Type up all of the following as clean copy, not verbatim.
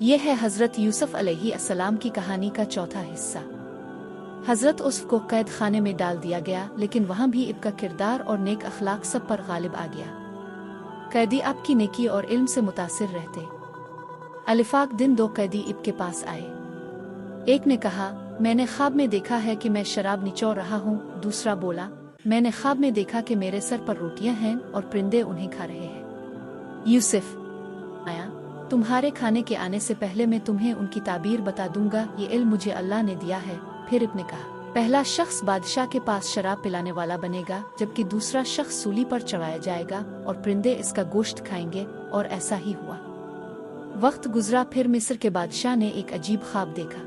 ये है हज़रत यूसुफ अलैहिस्सलाम की कहानी का चौथा हिस्सा। हज़रत यूसुफ को कैद खाने में डाल दिया गया, लेकिन वहाँ भी इब्का किरदार और नेक अखलाक सब पर गालिब आ गया। कैदी आपकी नेकी और इल्म से मुतासिर रहते। अलिफाक दिन दो कैदी इब के पास आए। एक ने कहा, मैंने ख्वाब में देखा है कि मैं शराब निचोड़ रहा हूँ। दूसरा बोला, मैंने ख्वाब में देखा कि मेरे सर पर रोटियां हैं और परिंदे उन्हें खा रहे हैं। यूसुफ आया, तुम्हारे खाने के आने से पहले मैं तुम्हें उनकी ताबीर बता दूंगा। ये इल्म मुझे अल्लाह ने दिया है। फिर इब्ने कहा, पहला शख्स बादशाह के पास शराब पिलाने वाला बनेगा, जबकि दूसरा शख्स सूली पर चढ़ाया जाएगा और परिंदे इसका गोश्त खाएंगे। और ऐसा ही हुआ। वक्त गुजरा, फिर मिस्र के बादशाह ने एक अजीब ख्वाब देखा।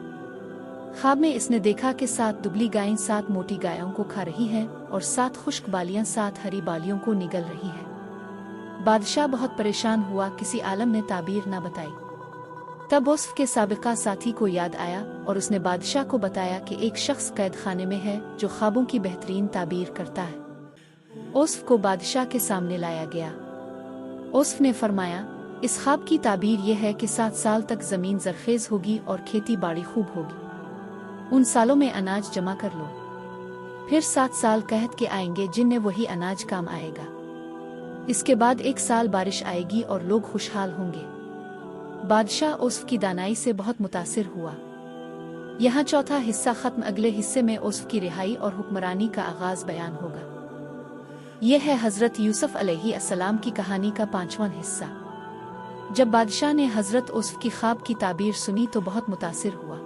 ख्वाब में इसने देखा कि 7 दुबली गायें 7 मोटी गायों को खा रही हैं और 7 खुश्क बालियां 7 हरी बालियों को निगल रही हैं। बादशाह बहुत परेशान हुआ, किसी आलम ने ताबीर न बताई। तब यूसुफ के साबिका साथी को याद आया और उसने बादशाह को बताया कि एक शख्स कैद खाने में है जो ख्वाबों की बेहतरीन ताबीर करता है। यूसुफ को बादशाह के सामने लाया गया। यूसुफ ने फरमाया, इस ख्वाब की ताबीर यह है कि 7 साल तक जमीन जरखेज होगी और खेती बाड़ी खूब होगी। उन सालों में अनाज जमा कर लो। फिर 7 साल कहत के आएंगे जिनमें वही अनाज काम आएगा। इसके बाद 1 साल बारिश आएगी और लोग खुशहाल होंगे। बादशाह यूसुफ की दानाई से बहुत मुतासिर हुआ। यहाँ चौथा हिस्सा खत्म। अगले हिस्से में यूसुफ की रिहाई और हुक्मरानी का आगाज बयान होगा। यह है हज़रत यूसुफ अलैहिस्सलाम की कहानी का 5वां हिस्सा। जब बादशाह ने हज़रत यूसुफ की ख्वाब की ताबीर सुनी तो बहुत मुतासिर हुआ,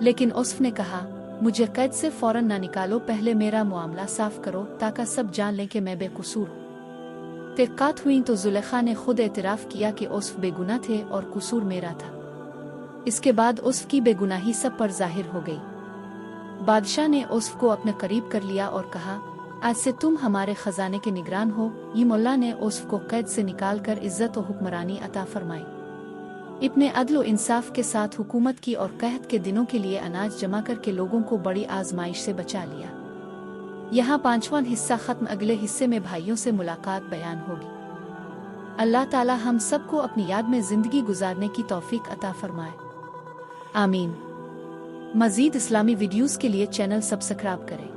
लेकिन यूसुफ ने कहा, मुझे कैद से फौरन ना निकालो, पहले मेरा मामला साफ करो ताकि सब जान लें कि मैं बेकसूर हूँ। तहक़ीक़ात हुई तो ज़ुलेखा ने खुद एतराफ़ किया कि यूसुफ बेगुनाह थे और कसूर मेरा था। इसके बाद यूसुफ की बेगुनाही सब पर ज़ाहिर हो गई। बादशाह ने यूसुफ को अपने करीब कर लिया और कहा, आज से तुम हमारे खजाने के निगरान हो। ये मोल्ला ने यूसुफ को कैद से निकाल कर इज्जत और हुक्मरानी अता फरमाई। इब्ने अदल और इंसाफ के साथ हुकूमत की और कहत के दिनों के लिए अनाज जमा करके लोगों को बड़ी आजमाइश से बचा लिया। यहाँ 5वां हिस्सा खत्म। अगले हिस्से में भाइयों से मुलाकात बयान होगी। अल्लाह ताला हम सबको अपनी याद में जिंदगी गुजारने की तौफीक अता फरमाए, आमीन। मजीद इस्लामी वीडियोस के लिए चैनल सब्सक्राइब करें।